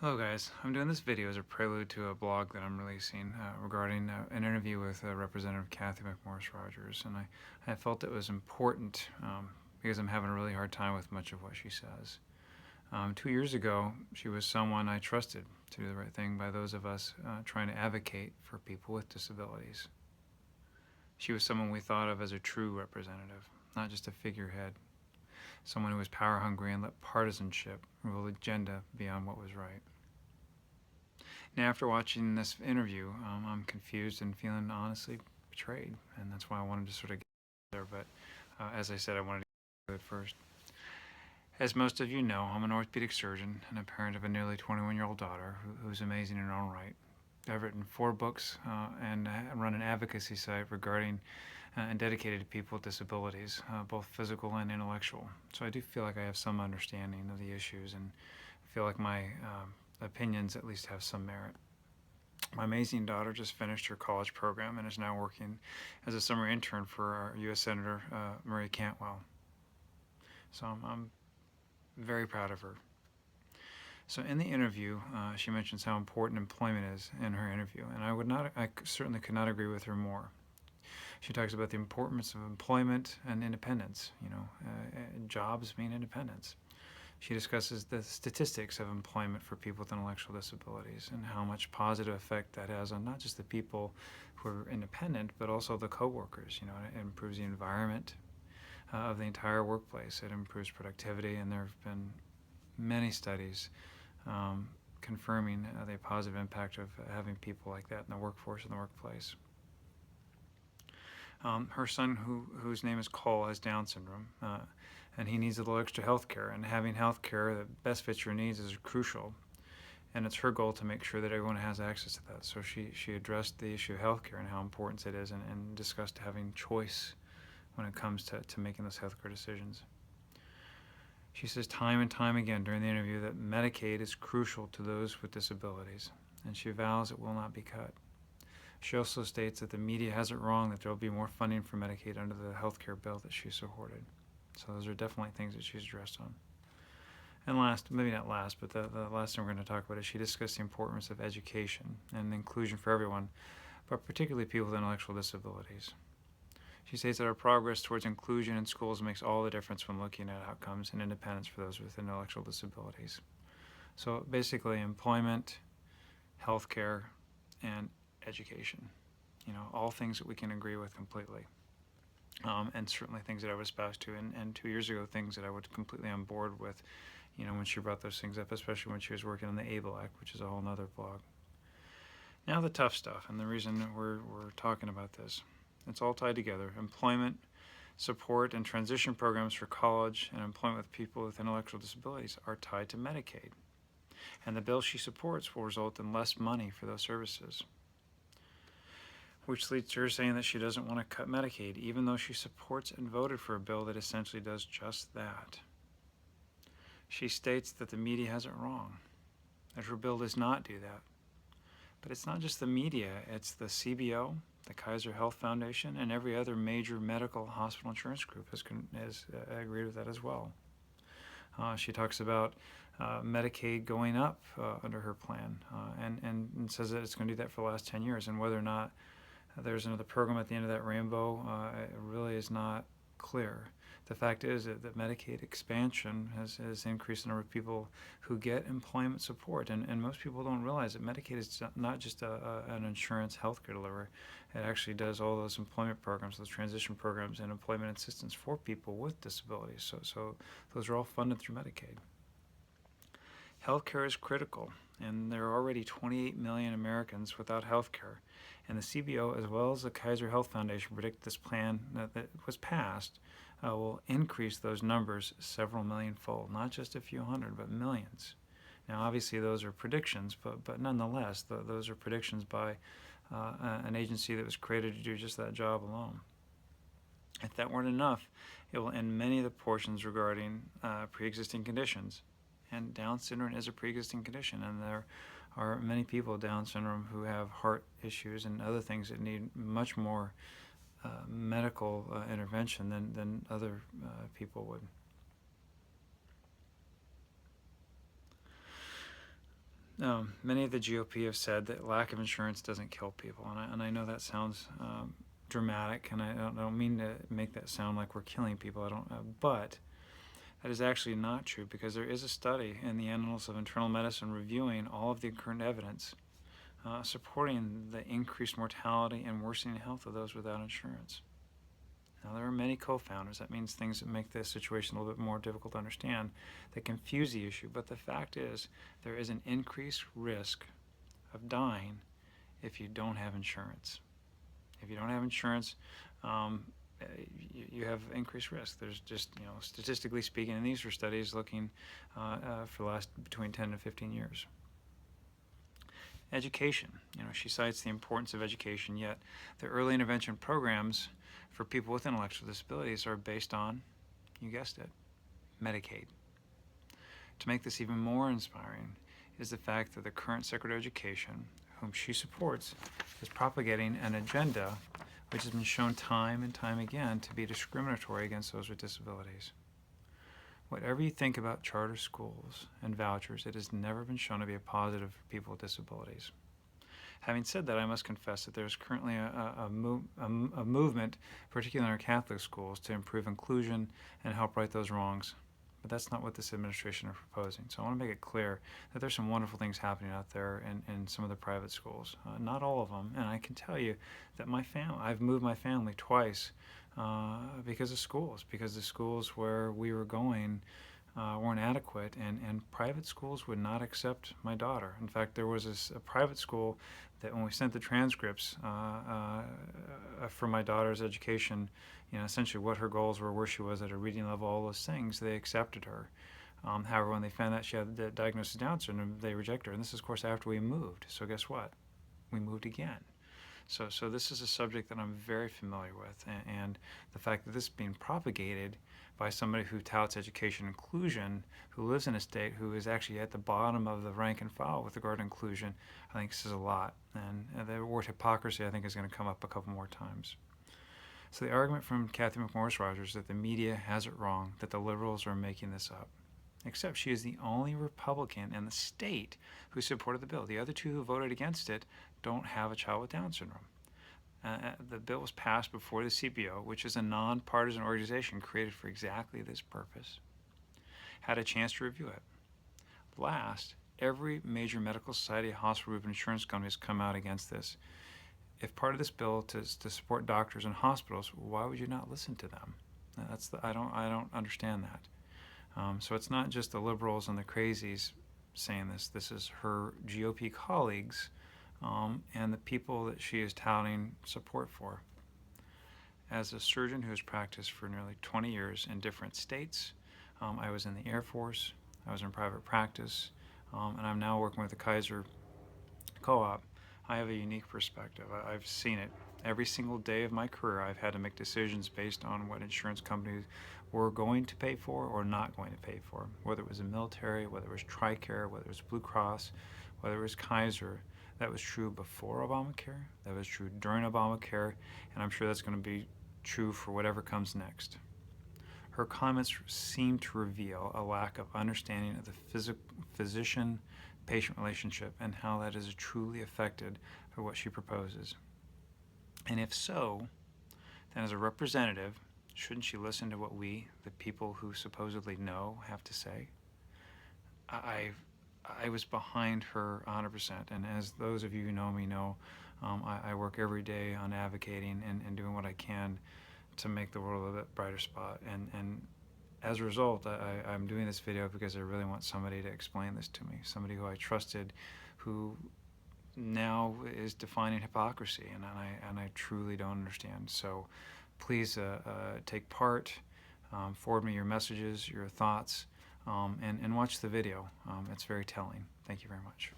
Hello guys, I'm doing this video as a prelude to a blog that I'm releasing regarding an interview with Representative Kathy McMorris Rogers, and I felt it was important because I'm having a really hard time with much of what she says. 2 years ago, she was someone I trusted to do the right thing by those of us trying to advocate for people with disabilities. She was someone we thought of as a true representative, not just a figurehead, someone who was power hungry and let partisanship rule the agenda beyond what was right. Now, after watching this interview, I'm confused and feeling honestly betrayed, and that's why I wanted to sort of get there. But as I said, I wanted to get it first. As most of you know, I'm an orthopedic surgeon and a parent of a nearly 21-year-old daughter who's amazing in her own right. I've written 4 books and run an advocacy site regarding and dedicated to people with disabilities, both physical and intellectual. So I do feel like I have some understanding of the issues and feel like my opinions at least have some merit. My amazing daughter just finished her college program and is now working as a summer intern for our U.S. Senator Marie Cantwell. So I'm very proud of her. So in the interview, she mentions how important employment is in her interview, and I certainly could not agree with her more. She talks about the importance of employment and independence. Jobs mean independence. She discusses the statistics of employment for people with intellectual disabilities and how much positive effect that has on not just the people who are independent, but also the coworkers. It improves the environment of the entire workplace. It improves productivity, and there have been many studies confirming the positive impact of having people like that in the workforce and the workplace. Her son, whose name is Cole, has Down syndrome, and he needs a little extra health care, and having health care that best fits your needs is crucial, and it's her goal to make sure that everyone has access to that. So she addressed the issue of health care and how important it is, and discussed having choice when it comes to making those health care decisions. She says time and time again during the interview that Medicaid is crucial to those with disabilities, and she vows it will not be cut. She also states that the media has it wrong, that there will be more funding for Medicaid under the health care bill that she supported. So those are definitely things that she's addressed on. And last, maybe not last, but the last thing we're going to talk about is she discussed the importance of education and inclusion for everyone, but particularly people with intellectual disabilities. She states that our progress towards inclusion in schools makes all the difference when looking at outcomes and independence for those with intellectual disabilities. So basically, employment, healthcare, and education. All things that we can agree with completely. And certainly things that I would espouse to, and 2 years ago, things that I was completely on board with, when she brought those things up, especially when she was working on the ABLE Act, which is a whole nother blog. Now the tough stuff, and the reason we're talking about this. It's all tied together. Employment, support, and transition programs for college and employment with people with intellectual disabilities are tied to Medicaid. And the bill she supports will result in less money for those services, which leads to her saying that she doesn't want to cut Medicaid, even though she supports and voted for a bill that essentially does just that. She states that the media has it wrong, that her bill does not do that. But it's not just the media, it's the CBO, the Kaiser Health Foundation, and every other major medical hospital insurance group has agreed with that as well. She talks about Medicaid going up under her plan, and says that it's going to do that for the last 10 years, and whether or not there's another program at the end of that rainbow, it really is not clear. The fact is that Medicaid expansion has increased the number of people who get employment support, and most people don't realize that Medicaid is not just an insurance healthcare delivery. It actually does all those employment programs, those transition programs, and employment assistance for people with disabilities. So those are all funded through Medicaid. Healthcare is critical, and there are already 28 million Americans without healthcare. And the CBO, as well as the Kaiser Health Foundation, predict this plan that was passed will increase those numbers several million-fold, not just a few hundred, but millions. Now, obviously, those are predictions, but nonetheless, those are predictions by an agency that was created to do just that job alone. If that weren't enough, it will end many of the portions regarding pre-existing conditions. And Down syndrome is a pre-existing condition, and there are many people with Down syndrome who have heart issues and other things that need much more medical intervention than other people would. Many of the GOP have said that lack of insurance doesn't kill people, and I know that sounds dramatic, and I don't mean to make that sound like we're killing people. I don't, but that is actually not true, because there is a study in the Annals of Internal Medicine reviewing all of the current evidence supporting the increased mortality and worsening health of those without insurance. Now, there are many co-founders. That means things that make this situation a little bit more difficult to understand, that confuse the issue. But the fact is, there is an increased risk of dying if you don't have insurance. If you don't have insurance, you have increased risk. There's just, statistically speaking, and these are studies looking for the last between 10 to 15 years. Education. She cites the importance of education, yet the early intervention programs for people with intellectual disabilities are based on, you guessed it, Medicaid. To make this even more inspiring is the fact that the current Secretary of Education, whom she supports, is propagating an agenda which has been shown time and time again to be discriminatory against those with disabilities. Whatever you think about charter schools and vouchers, it has never been shown to be a positive for people with disabilities. Having said that, I must confess that there's currently a movement, particularly in our Catholic schools, to improve inclusion and help right those wrongs. But that's not what this administration is proposing. So I want to make it clear that there's some wonderful things happening out there in some of the private schools. Not all of them. And I can tell you that I've moved my family twice because of schools, because the schools where we were going weren't adequate, and private schools would not accept my daughter. In fact, there was a private school that when we sent the transcripts for my daughter's education, essentially what her goals were, where she was at a reading level, all those things, they accepted her. However, when they found out she had the diagnosis of Down syndrome, they rejected her. And this is, of course, after we moved. So guess what? We moved again. So this is a subject that I'm very familiar with, and the fact that this is being propagated by somebody who touts education inclusion, who lives in a state who is actually at the bottom of the rank and file with regard to inclusion, I think says a lot. And the word hypocrisy, I think, is going to come up a couple more times. So the argument from Kathy McMorris Rodgers that the media has it wrong, that the liberals are making this up, except she is the only Republican in the state who supported the bill. The other two who voted against it don't have a child with Down syndrome. The bill was passed before the CBO, which is a nonpartisan organization created for exactly this purpose, had a chance to review it. Last, every major medical society, hospital group, and insurance company has come out against this. If part of this bill is to support doctors and hospitals, why would you not listen to them? I don't understand that. So it's not just the liberals and the crazies saying this. This is her GOP colleagues and the people that she is touting support for. As a surgeon who has practiced for nearly 20 years in different states, I was in the Air Force, I was in private practice, and I'm now working with the Kaiser Co-op. I have a unique perspective. I've seen it. Every single day of my career, I've had to make decisions based on what insurance companies were going to pay for or not going to pay for, whether it was the military, whether it was TRICARE, whether it was Blue Cross, whether it was Kaiser. That was true before Obamacare, that was true during Obamacare, and I'm sure that's going to be true for whatever comes next. Her comments seem to reveal a lack of understanding of the physician-patient relationship and how that is truly affected by what she proposes. And if so, then as a representative, shouldn't she listen to what we, the people who supposedly know, have to say? I was behind her 100%, and as those of you who know me know, I work every day on advocating and doing what I can to make the world a little bit brighter spot. And as a result, I'm doing this video because I really want somebody to explain this to me, somebody who I trusted, who now is defining hypocrisy, and I truly don't understand. So please take part, forward me your messages, your thoughts, and watch the video. It's very telling. Thank you very much.